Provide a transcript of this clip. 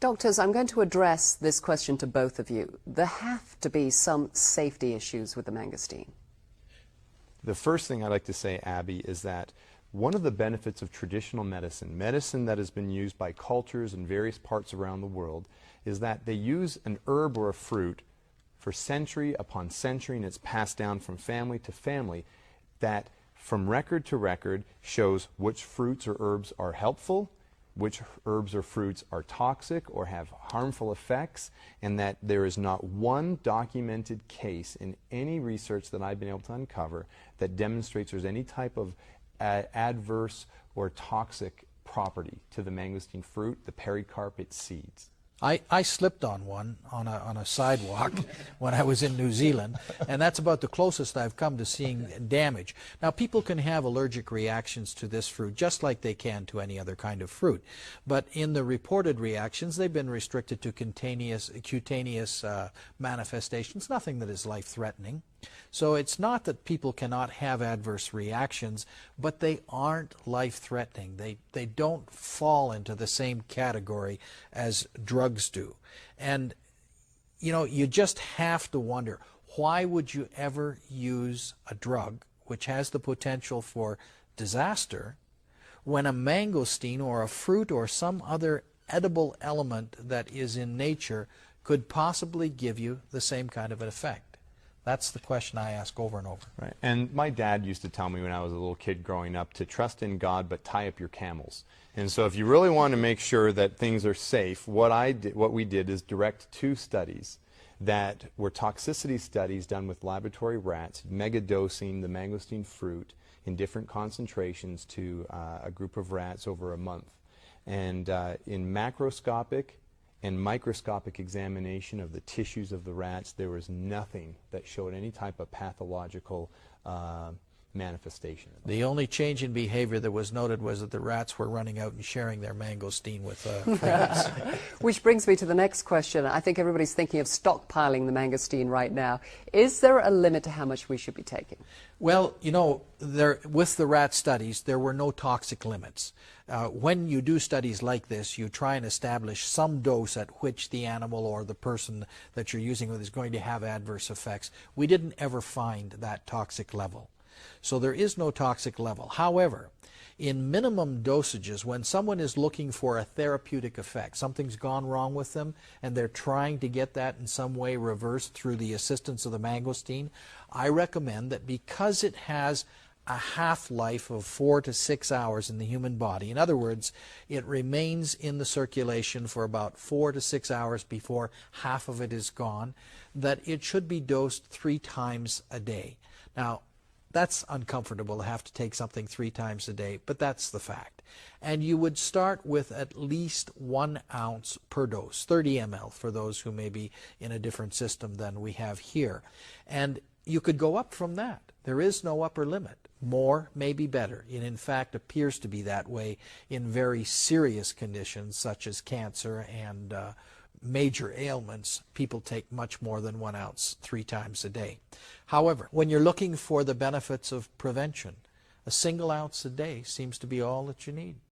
Doctors, I'm going to address this question to both of you. There have to be some safety issues with the mangosteen. The first thing I'd like to say, Abby, is that one of the benefits of traditional medicine, medicine that has been used by cultures in various parts around the world, is that they use an herb or a fruit for century upon century, and it's passed down from family to family, that from record to record shows which fruits or herbs are helpful, which herbs or fruits are toxic or have harmful effects, and that there is not one documented case in any research that I've been able to uncover that demonstrates there's any type of adverse or toxic property to the mangosteen fruit, the pericarpate seeds. I slipped on one on a sidewalk when I was in New Zealand, and that's about the closest I've come to seeing damage. Now, people can have allergic reactions to this fruit just like they can to any other kind of fruit, but in the reported reactions, they've been restricted to cutaneous manifestations, nothing that is life-threatening. So it's not that people cannot have adverse reactions, but they aren't life-threatening. They don't fall into the same category as drugs do. And, you know, you just have to wonder, why would you ever use a drug which has the potential for disaster when a mangosteen or a fruit or some other edible element that is in nature could possibly give you the same kind of an effect? That's the question I ask over and over. Right. And my dad used to tell me when I was a little kid growing up to trust in God but tie up your camels. And so if you really want to make sure that things are safe, what we did is direct 2 studies that were toxicity studies done with laboratory rats, megadosing the mangosteen fruit in different concentrations to a group of rats over a month. And in macroscopic and microscopic examination of the tissues of the rats, there was nothing that showed any type of pathological manifestation. The only change in behavior that was noted was that the rats were running out and sharing their mangosteen with friends. Which brings me to the next question. I think everybody's thinking of stockpiling the mangosteen right now. Is there a limit to how much we should be taking? Well, you know, with the rat studies, there were no toxic limits. When you do studies like this, you try and establish some dose at which the animal or the person that you're using with is going to have adverse effects. We didn't ever find that toxic level. So there is no toxic level. However, in minimum dosages, when someone is looking for a therapeutic effect, something's gone wrong with them, and they're trying to get that in some way reversed through the assistance of the mangosteen, I recommend that because it has a half-life of 4 to 6 hours in the human body. In other words, it remains in the circulation for about 4 to 6 hours before half of it is gone, that it should be dosed 3 times a day. Now, that's uncomfortable to have to take something 3 times a day, but that's the fact. And you would start with at least 1 ounce per dose, 30 ml for those who may be in a different system than we have here. And you could go up from that. There is no upper limit. More may be better. It in fact appears to be that way in very serious conditions such as cancer and major ailments. People take much more than 1 ounce 3 times a day. However, when you're looking for the benefits of prevention, a single ounce a day seems to be all that you need.